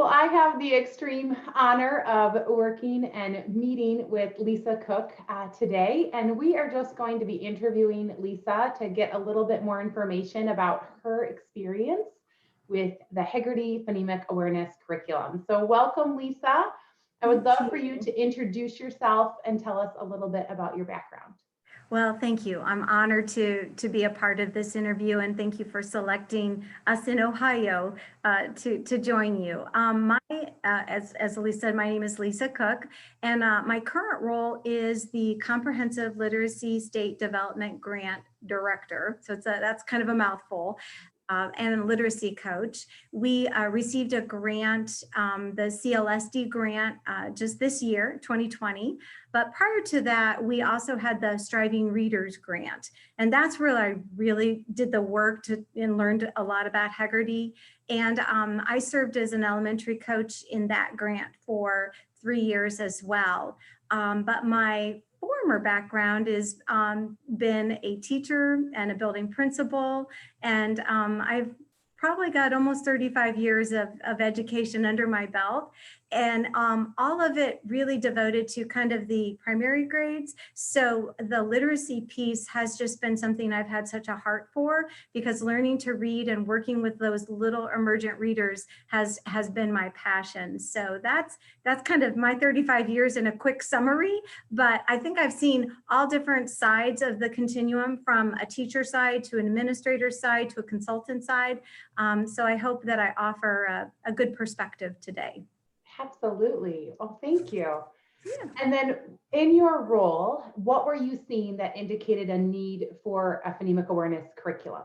Well, I have the extreme honor of working and meeting with Lisa Cook today, and we are just going to be interviewing Lisa to get a little bit more information about her experience with the Heggerty Phonemic Awareness curriculum. So welcome, Lisa. I would love for you to introduce yourself and tell us a little bit about your background. Well, thank you. I'm honored to be a part of this interview, and thank you for selecting us in Ohio to join you. As Elise said, my name is Lisa Cook, and my current role is the Comprehensive Literacy State Development Grant Director. So that's kind of a mouthful. And a literacy coach. We received a grant, the CLSD grant, just this year, 2020. But prior to that, we also had the Striving Readers grant. And that's where I really did the work and learned a lot about Heggerty. And I served as an elementary coach in that grant for 3 years as well. But my former background is been a teacher and a building principal, and I've probably got almost 35 years of education under my belt, and all of it really devoted to kind of the primary grades. So the literacy piece has just been something I've had such a heart for, because learning to read and working with those little emergent readers has been my passion. So that's kind of my 35 years in a quick summary, but I think I've seen all different sides of the continuum, from a teacher side to an administrator side to a consultant side. So I hope that I offer a good perspective today. Absolutely. Well, thank you. Yeah. And then in your role, what were you seeing that indicated a need for a phonemic awareness curriculum?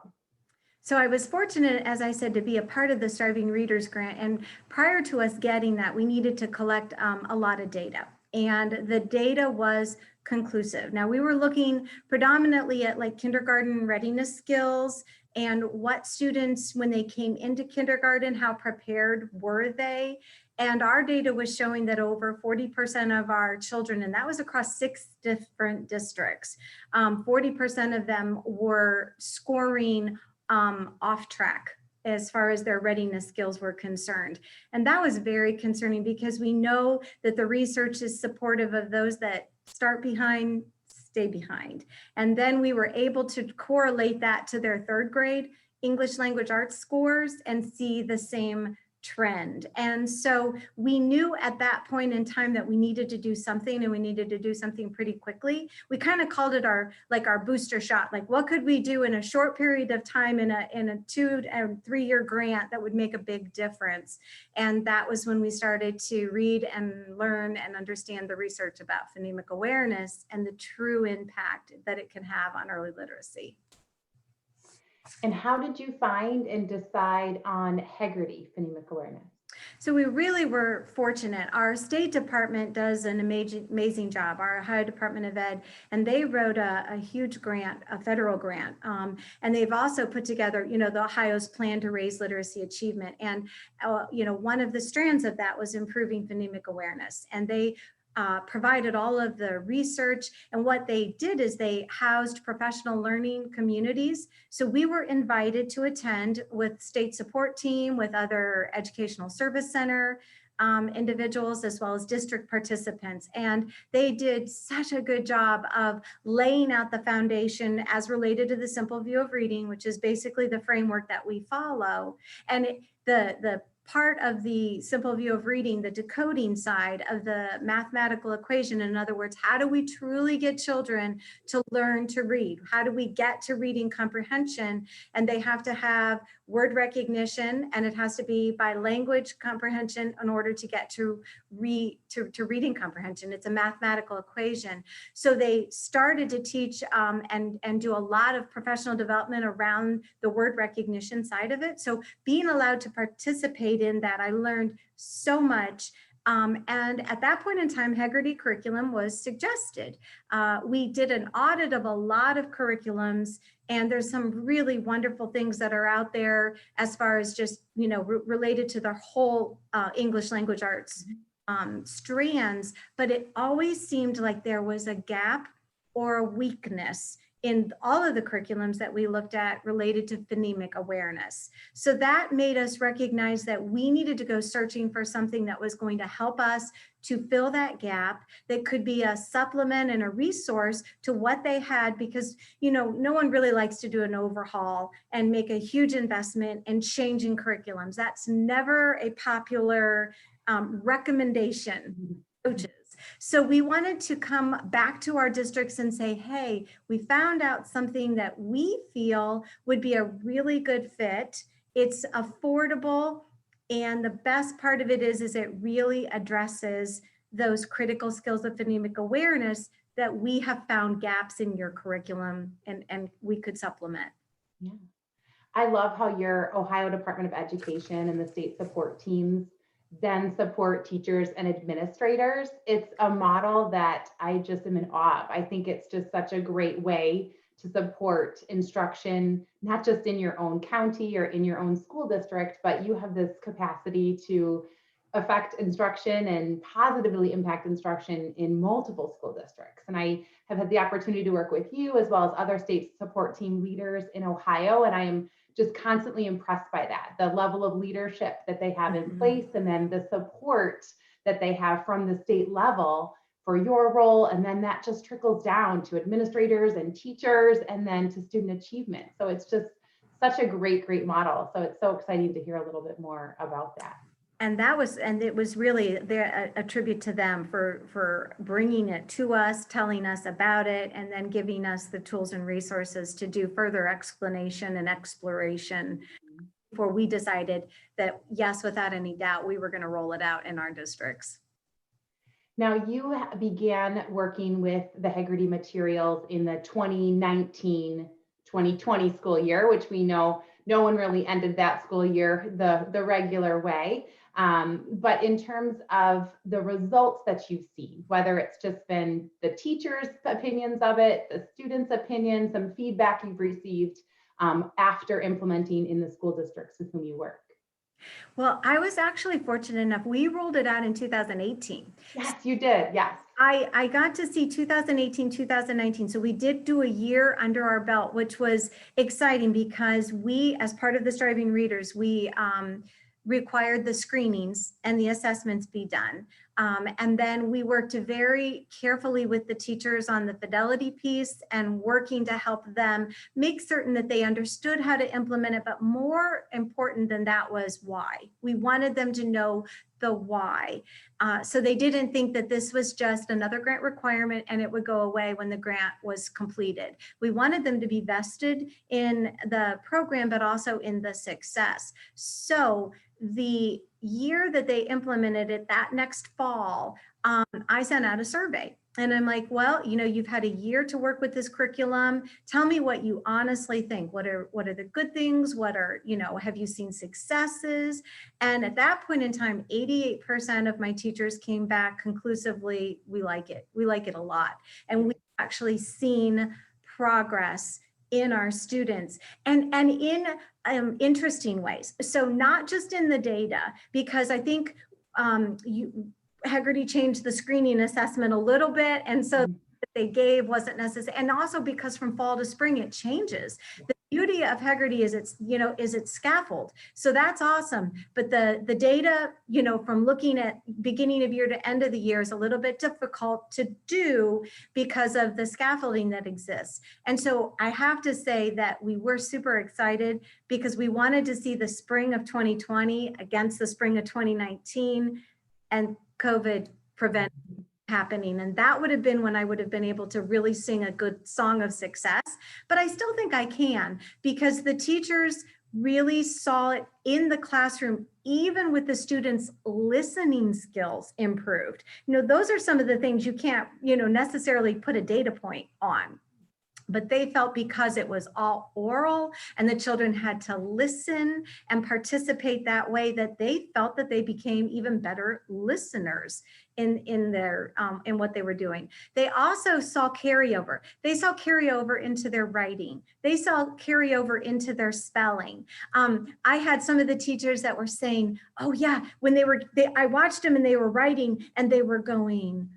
So I was fortunate, as I said, to be a part of the Striving Readers grant. And prior to us getting that, we needed to collect a lot of data. And the data was conclusive. Now, we were looking predominantly at like kindergarten readiness skills and what students, when they came into kindergarten, how prepared were they? And our data was showing that over 40% of our children, and that was across 6 different districts, 40% of them were scoring off track as far as their readiness skills were concerned. And that was very concerning, because we know that the research is supportive of those that start behind, stay behind. And then we were able to correlate that to their 3rd grade English language arts scores and see the same trend. And so we knew at that point in time that we needed to do something, and we needed to do something pretty quickly. We kind of called it our booster shot. Like, what could we do in a short period of time in a 2 and 3 year grant that would make a big difference? And that was when we started to read and learn and understand the research about phonemic awareness and the true impact that it can have on early literacy. And how did you find and decide on Heggerty Phonemic Awareness? So we really were fortunate. Our State Department does an amazing job, our Ohio Department of Ed, and they wrote a huge grant, a federal grant. And they've also put together, the Ohio's plan to raise literacy achievement. And, one of the strands of that was improving phonemic awareness. And they provided all of the research, and what they did is they housed professional learning communities. So we were invited to attend with state support team, with other educational service center individuals, as well as district participants. And they did such a good job of laying out the foundation as related to the simple view of reading, which is basically the framework that we follow. And the part of the simple view of reading, the decoding side of the mathematical equation. In other words, how do we truly get children to learn to read? How do we get to reading comprehension? And they have to have word recognition, and it has to be by language comprehension in order to get to reading comprehension. It's a mathematical equation. So they started to teach and do a lot of professional development around the word recognition side of it. So being allowed to participate in that, I learned so much. And at that point in time, Heggerty curriculum was suggested. We did an audit of a lot of curriculums, and there's some really wonderful things that are out there as far as just, related to the whole English language arts strands, but it always seemed like there was a gap or a weakness in all of the curriculums that we looked at related to phonemic awareness. So that made us recognize that we needed to go searching for something that was going to help us to fill that gap, that could be a supplement and a resource to what they had, because, you know, no one really likes to do an overhaul and make a huge investment in changing curriculums. That's never a popular recommendation to coaches. So we wanted to come back to our districts and say, hey, we found out something that we feel would be a really good fit. It's affordable. And the best part of it is it really addresses those critical skills of phonemic awareness that we have found gaps in your curriculum, and we could supplement. Yeah. I love how your Ohio Department of Education and the state support teams then support teachers and administrators. It's a model that I just am in awe of. I think it's just such a great way to support instruction, not just in your own county or in your own school district, but you have this capacity to affect instruction and positively impact instruction in multiple school districts. And I have had the opportunity to work with you as well as other state support team leaders in Ohio, and I am just constantly impressed by that, the level of leadership that they have in place, and then the support that they have from the state level for your role. And then that just trickles down to administrators and teachers and then to student achievement. So it's just such a great model. So it's so exciting to hear a little bit more about that. And it was really a tribute to them for bringing it to us, telling us about it, and then giving us the tools and resources to do further explanation and exploration before we decided that, yes, without any doubt, we were going to roll it out in our districts. Now, you began working with the Heggerty materials in the 2019-2020 school year, which we know no one really ended that school year the regular way. But in terms of the results that you've seen, whether it's just been the teachers' opinions of it, the students' opinions, some feedback you've received after implementing in the school districts with whom you work. Well, I was actually fortunate enough. We rolled it out in 2018. Yes, you did. Yes. I got to see 2018, 2019. So we did do a year under our belt, which was exciting because we, as part of the Striving Readers, we required the screenings and the assessments be done. And then we worked very carefully with the teachers on the fidelity piece and working to help them make certain that they understood how to implement it. But more important than that was why. We wanted them to know the why. So they didn't think that this was just another grant requirement and it would go away when the grant was completed. We wanted them to be vested in the program, but also in the success. So the year that they implemented it, that next fall, I sent out a survey. And I'm like, well, you know, you've had a year to work with this curriculum. Tell me what you honestly think. What are the good things? What are, you know, have you seen successes? And at that point in time, 88% of my teachers came back conclusively, we like it. We like it a lot. And we've actually seen progress in our students and in interesting ways. So not just in the data, because I think Heggerty changed the screening assessment a little bit. And so that they gave wasn't necessary. And also because from fall to spring, it changes. The beauty of Heggerty is it's scaffold. So that's awesome. But the data, you know, from looking at beginning of year to end of the year is a little bit difficult to do because of the scaffolding that exists. And so I have to say that we were super excited because we wanted to see the spring of 2020 against the spring of 2019 and COVID prevent happening. And that would have been when I would have been able to really sing a good song of success. But I still think I can, because the teachers really saw it in the classroom, even with the students' listening skills improved. You know, those are some of the things you can't, you know, necessarily put a data point on. But they felt because it was all oral and the children had to listen and participate that way, that they felt that they became even better listeners in their in what they were doing. They also saw carryover. They saw carryover into their writing. They saw carryover into their spelling. I had some of the teachers that were saying, "Oh yeah," when I watched them and they were writing and they were going.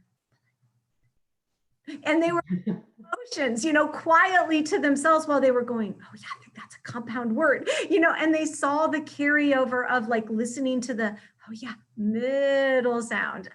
And they were emotions, quietly to themselves while they were going, oh yeah, I think that's a compound word, and they saw the carryover of like listening to the, oh yeah, middle sound.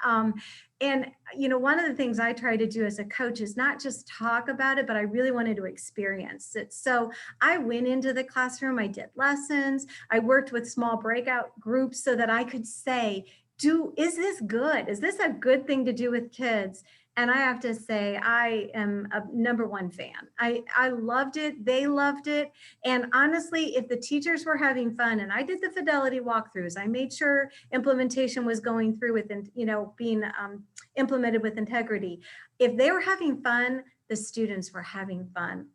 And one of the things I try to do as a coach is not just talk about it, but I really wanted to experience it. So I went into the classroom, I did lessons, I worked with small breakout groups so that I could say, is this good? Is this a good thing to do with kids? And I have to say, I am a #1 fan. I loved it. They loved it. And honestly, if the teachers were having fun, and I did the fidelity walkthroughs, I made sure implementation was going through with, being implemented with integrity. If they were having fun, the students were having fun,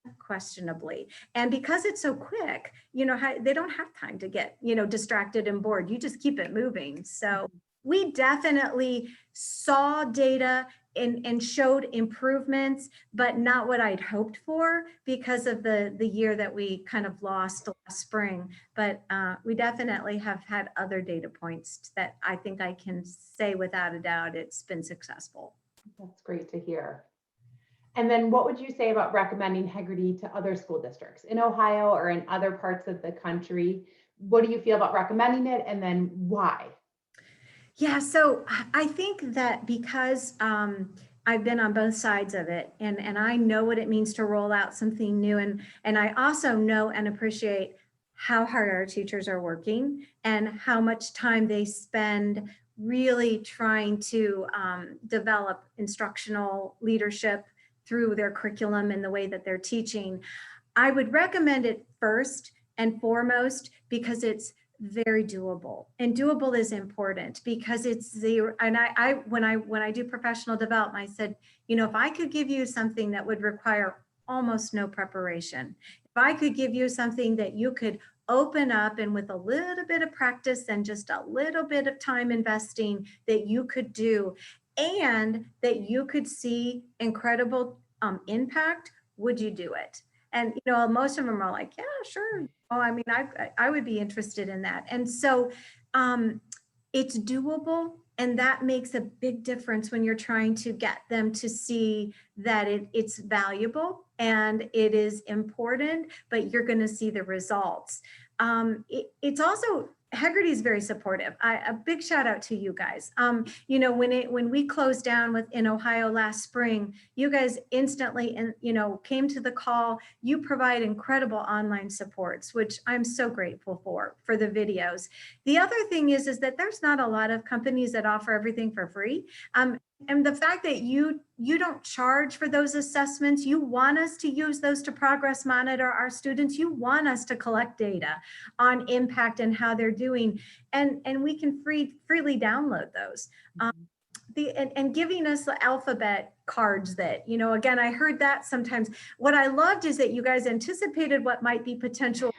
unquestionably. And because it's so quick, they don't have time to get, distracted and bored. You just keep it moving. So we definitely saw data and showed improvements, but not what I'd hoped for because of the year that we kind of lost last spring. But we definitely have had other data points that I think I can say without a doubt it's been successful. That's great to hear. And then what would you say about recommending Heggerty to other school districts in Ohio or in other parts of the country? What do you feel about recommending it, and then why? Yeah, so I think that because I've been on both sides of it, and I know what it means to roll out something new, and I also know and appreciate how hard our teachers are working and how much time they spend really trying to develop instructional leadership through their curriculum and the way that they're teaching. I would recommend it first and foremost because it's very doable, and doable is important because it's and when I do professional development, I said, if I could give you something that would require almost no preparation, if I could give you something that you could open up and with a little bit of practice and just a little bit of time investing that you could do and that you could see incredible impact, would you do it? And most of them are like, yeah, sure. Oh, I mean, I would be interested in that. And so it's doable. And that makes a big difference when you're trying to get them to see that it's valuable and it is important, but you're going to see the results. It's also, Heggerty is very supportive. A big shout out to you guys. When we closed down in Ohio last spring, you guys instantly came to the call. You provide incredible online supports, which I'm so grateful for the videos. The other thing is that there's not a lot of companies that offer everything for free. And the fact that you don't charge for those assessments, you want us to use those to progress monitor our students, you want us to collect data on impact and how they're doing, and we can freely download those. And giving us the alphabet cards that, again, I heard that sometimes. What I loved is that you guys anticipated what might be potential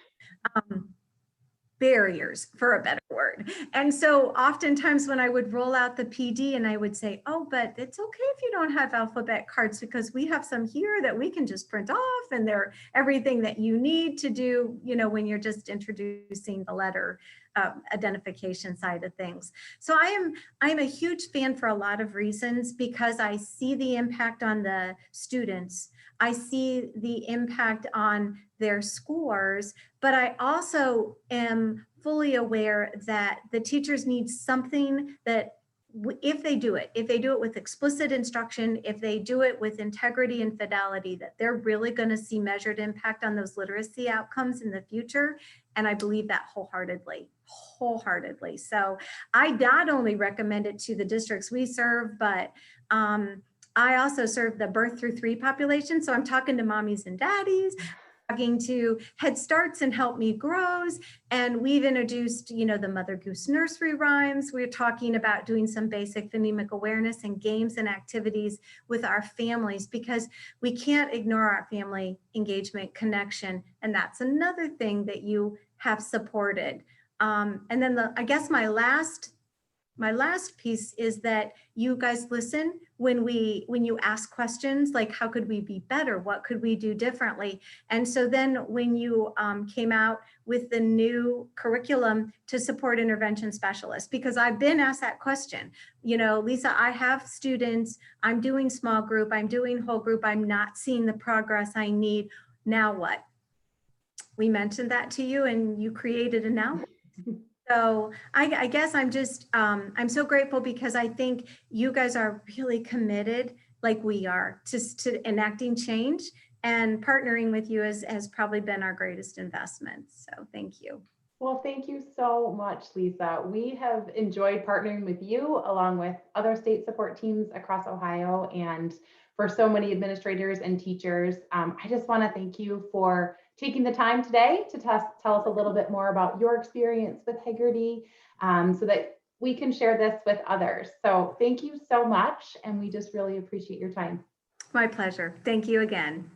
barriers, for a better word. And so oftentimes when I would roll out the PD and I would say, oh, but it's okay if you don't have alphabet cards because we have some here that we can just print off and they're everything that you need to do, when you're just introducing the letter identification side of things. So I'm a huge fan for a lot of reasons because I see the impact on the students. I see the impact on their scores, but I also am fully aware that the teachers need something that if they do it with explicit instruction, if they do it with integrity and fidelity, that they're really going to see measured impact on those literacy outcomes in the future. And I believe that wholeheartedly. So I not only recommend it to the districts we serve, but I also serve the birth through 3 population. So I'm talking to mommies and daddies, talking to Head Starts and Help Me Grows. And we've introduced, the Mother Goose nursery rhymes. We're talking about doing some basic phonemic awareness and games and activities with our families because we can't ignore our family engagement connection. And that's another thing that you have supported. And then I guess my last my last piece is that you guys listen when you ask questions like, how could we be better? What could we do differently? And so then when you came out with the new curriculum to support intervention specialists, because I've been asked that question, you know, Lisa, I have students, I'm doing small group, I'm doing whole group, I'm not seeing the progress I need. Now what? We mentioned that to you and you created a now. So I guess I'm just, I'm so grateful because I think you guys are really committed, like we are, to enacting change, and partnering with you has probably been our greatest investment. So thank you. Well, thank you so much, Lisa. We have enjoyed partnering with you along with other state support teams across Ohio, and for so many administrators and teachers. I just want to thank you for taking the time today to tell us a little bit more about your experience with Heggerty, so that we can share this with others. So thank you so much, and we just really appreciate your time. My pleasure. Thank you again.